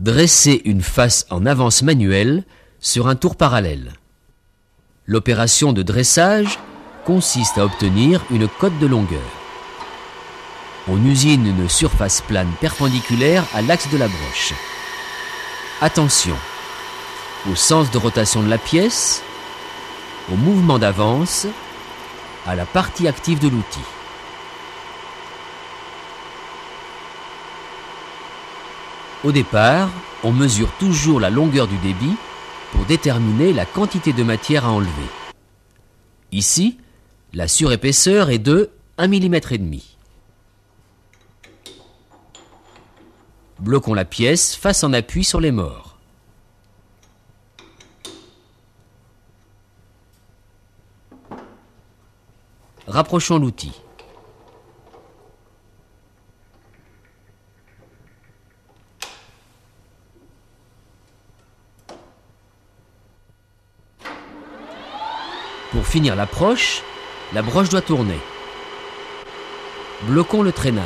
Dresser une face en avance manuelle sur un tour parallèle. L'opération de dressage consiste à obtenir une cote de longueur. On usine une surface plane perpendiculaire à l'axe de la broche. Attention au sens de rotation de la pièce, au mouvement d'avance, à la partie active de l'outil. Au départ, on mesure toujours la longueur du débit pour déterminer la quantité de matière à enlever. Ici, la surépaisseur est de 1,5 mm. Bloquons la pièce face en appui sur les mors. Rapprochons l'outil. Pour finir l'approche, la broche doit tourner. Bloquons le traînard.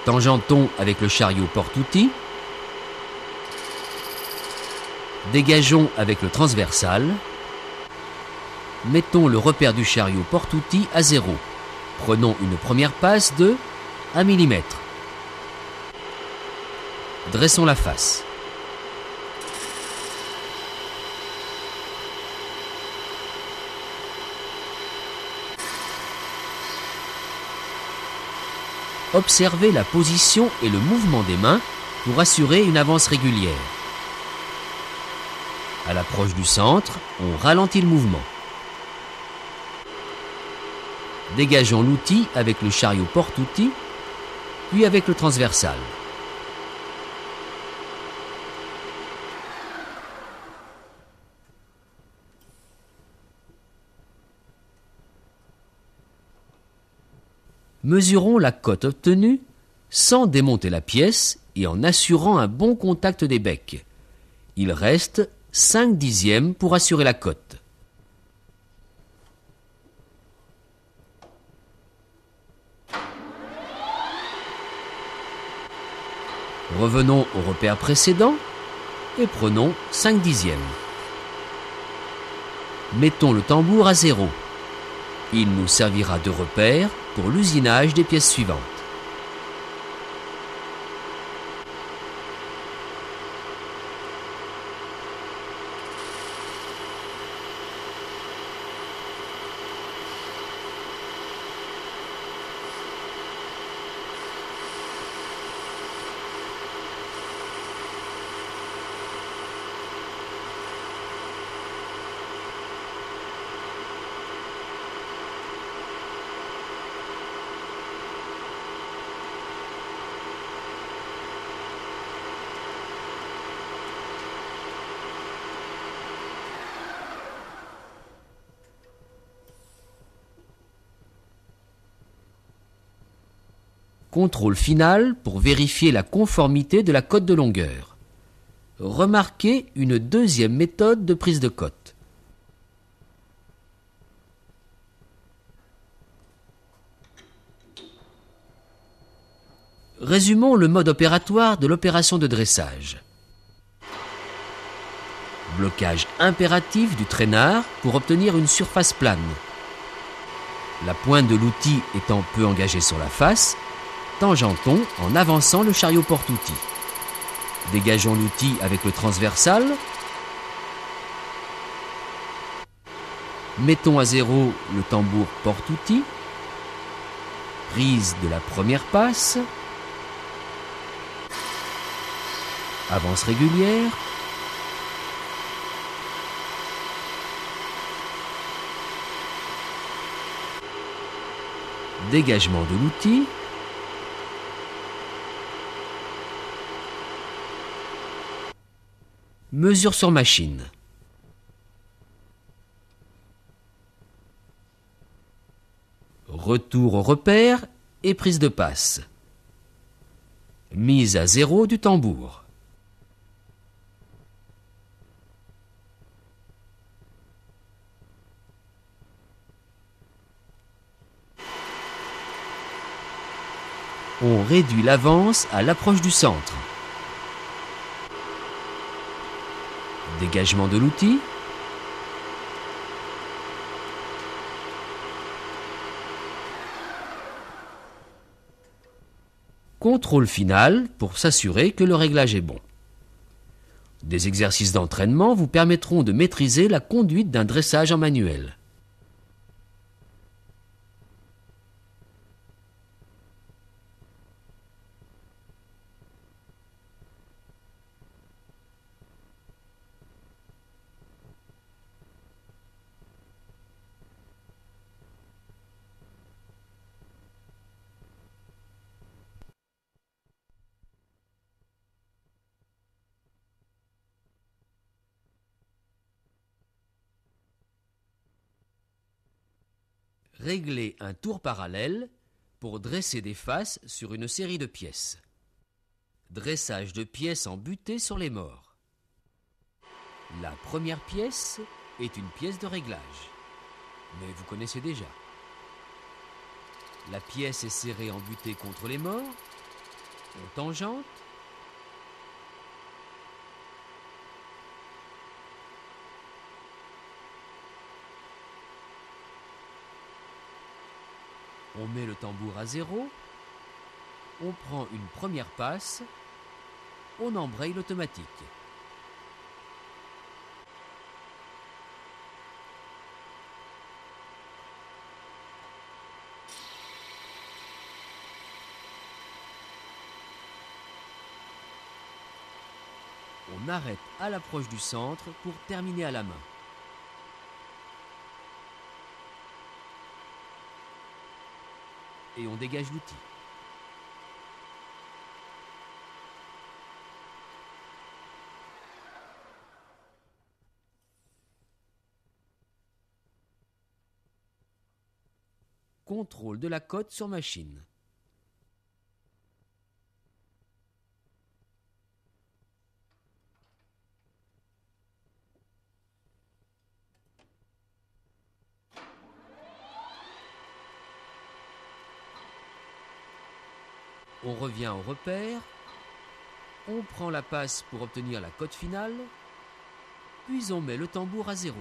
Tangentons avec le chariot porte-outil. Dégageons avec le transversal. Mettons le repère du chariot porte-outil à 0. Prenons une première passe de 1 mm. Dressons la face. Observez la position et le mouvement des mains pour assurer une avance régulière. À l'approche du centre, on ralentit le mouvement. Dégageons l'outil avec le chariot porte-outil, puis avec le transversal. Mesurons la cote obtenue sans démonter la pièce et en assurant un bon contact des becs. Il reste 5 dixièmes pour assurer la cote. Revenons au repère précédent et prenons 5 dixièmes. Mettons le tambour à 0. Il nous servira de repère pour l'usinage des pièces suivantes. Contrôle final pour vérifier la conformité de la cote de longueur. Remarquez une deuxième méthode de prise de cote. Résumons le mode opératoire de l'opération de dressage. Blocage impératif du traînard pour obtenir une surface plane. La pointe de l'outil étant peu engagée sur la face, tangentons en avançant le chariot porte-outil. Dégageons l'outil avec le transversal. Mettons à 0 le tambour porte-outil. Prise de la première passe. Avance régulière. Dégagement de l'outil. Mesure sur machine. Retour au repère et prise de passe. Mise à 0 du tambour. On on réduit l'avance à l'approche du centre. Dégagement de l'outil. Contrôle final pour s'assurer que le réglage est bon. Des exercices d'entraînement vous permettront de maîtriser la conduite d'un dressage en manuel. Régler un tour parallèle pour dresser des faces sur une série de pièces. Dressage de pièces en butée sur les mors. La première pièce est une pièce de réglage, mais vous connaissez déjà. La pièce est serrée en butée contre les mors, en tangente. On met le tambour à 0, on prend une première passe, on embraye l'automatique. On arrête à l'approche du centre pour terminer à la main. Et on dégage l'outil. Contrôle de la cote sur machine. On revient au repère, on prend la passe pour obtenir la cote finale, puis on met le tambour à 0.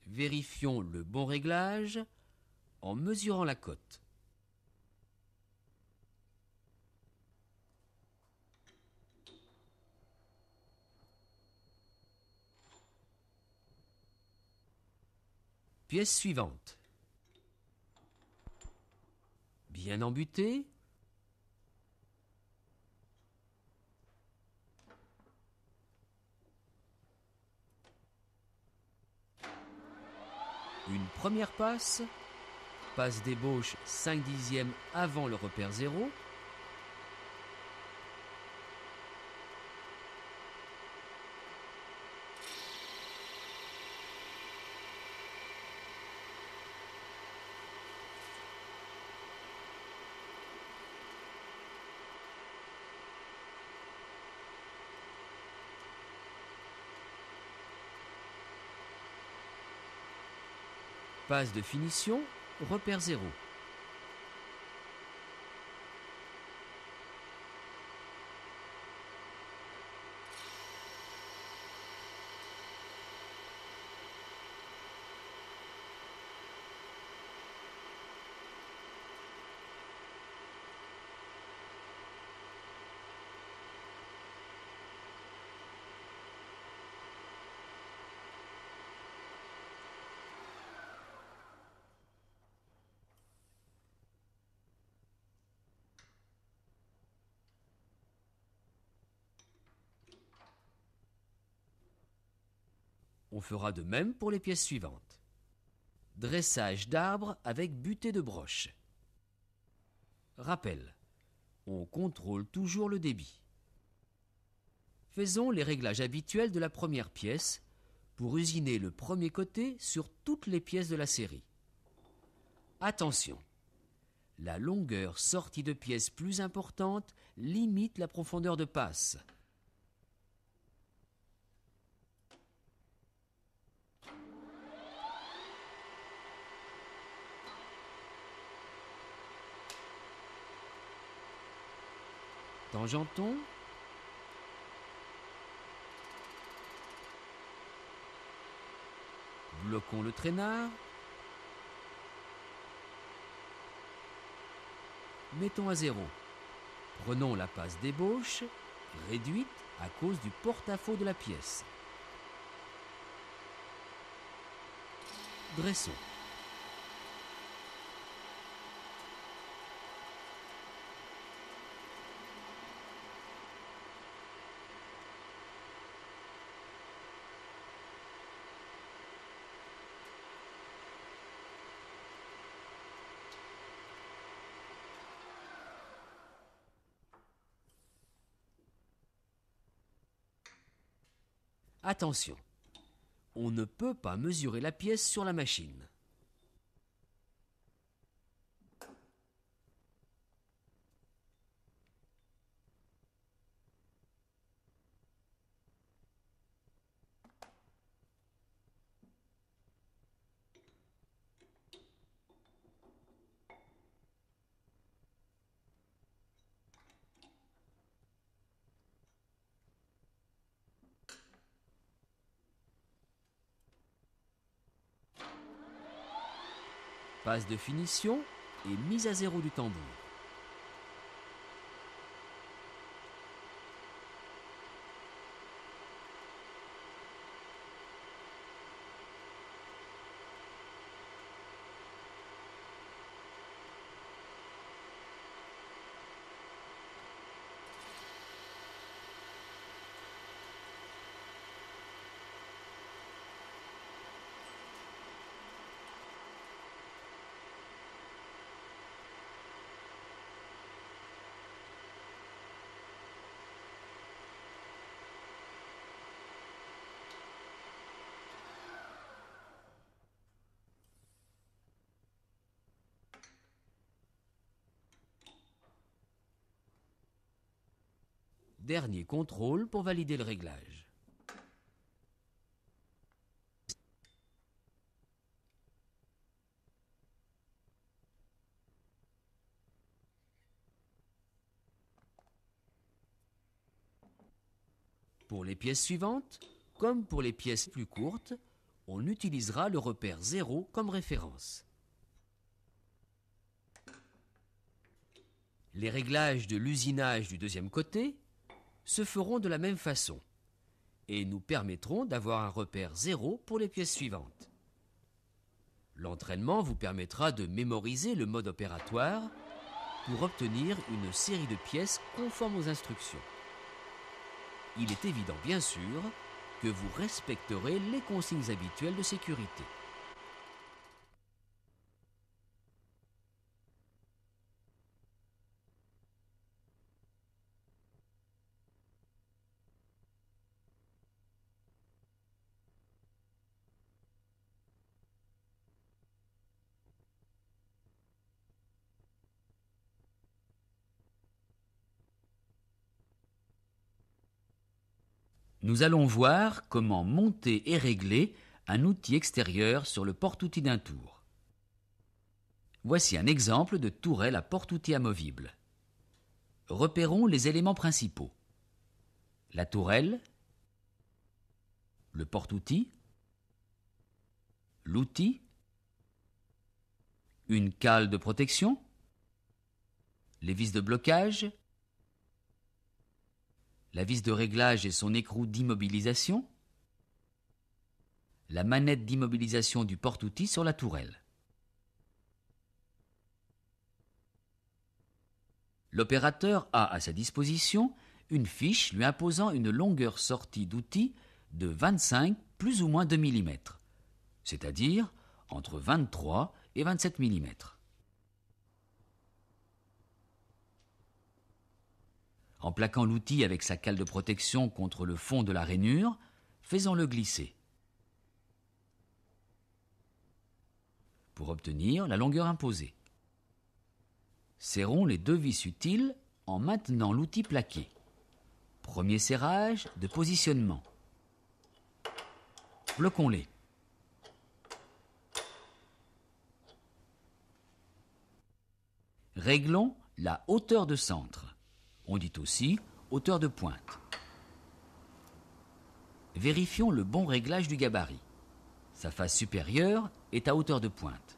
Vérifions le bon réglage en mesurant la cote. Pièce suivante. Bien embutée. Une première passe. Passe d'ébauche 5/10 avant le repère 0. Passe de finition, repère 0. On fera de même pour les pièces suivantes. Dressage d'arbre avec butée de broche. Rappel. On contrôle toujours le débit. Faisons les réglages habituels de la première pièce pour usiner le premier côté sur toutes les pièces de la série. Attention, la longueur sortie de pièces plus importantes limite la profondeur de passe. Tangenton. Bloquons le traînard. Mettons à zéro. Prenons la passe d'ébauche, réduite à cause du porte-à-faux de la pièce. Dressons. Attention, on ne peut pas mesurer la pièce sur la machine. Passe de finition et mise à zéro du tambour. Dernier contrôle pour valider le réglage. Pour les pièces suivantes, comme pour les pièces plus courtes, on utilisera le repère 0 comme référence. Les réglages de l'usinage du deuxième côté se feront de la même façon et nous permettront d'avoir un repère 0 pour les pièces suivantes. L'entraînement vous permettra de mémoriser le mode opératoire pour obtenir une série de pièces conformes aux instructions. Il est évident, bien sûr, que vous respecterez les consignes habituelles de sécurité. Nous allons voir comment monter et régler un outil extérieur sur le porte-outil d'un tour. Voici un exemple de tourelle à porte-outil amovible. Repérons les éléments principaux. La tourelle, le porte-outil, l'outil, une cale de protection, les vis de blocage, la vis de réglage et son écrou d'immobilisation, la manette d'immobilisation du porte-outil sur la tourelle. L'opérateur a à sa disposition une fiche lui imposant une longueur sortie d'outil de 25 plus ou moins 2 mm, c'est-à-dire entre 23 et 27 mm. En plaquant l'outil avec sa cale de protection contre le fond de la rainure, faisons-le glisser. Pour obtenir la longueur imposée. Serrons les 2 vis utiles en maintenant l'outil plaqué. Premier serrage de positionnement. Bloquons-les. Réglons la hauteur de centre. On dit aussi hauteur de pointe. Vérifions le bon réglage du gabarit. Sa face supérieure est à hauteur de pointe.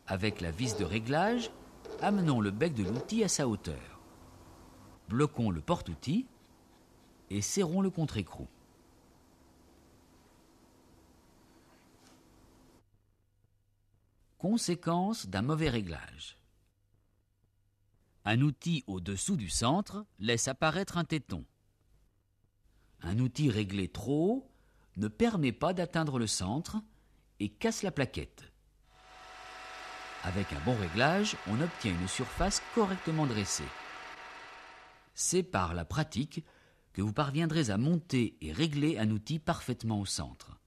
Avec la vis de réglage, amenons le bec de l'outil à sa hauteur. Bloquons le porte-outil et serrons le contre-écrou. Conséquence d'un mauvais réglage. Un outil au-dessous du centre laisse apparaître un téton. Un outil réglé trop haut ne permet pas d'atteindre le centre et casse la plaquette. Avec un bon réglage, on obtient une surface correctement dressée. C'est par la pratique que vous parviendrez à monter et régler un outil parfaitement au centre.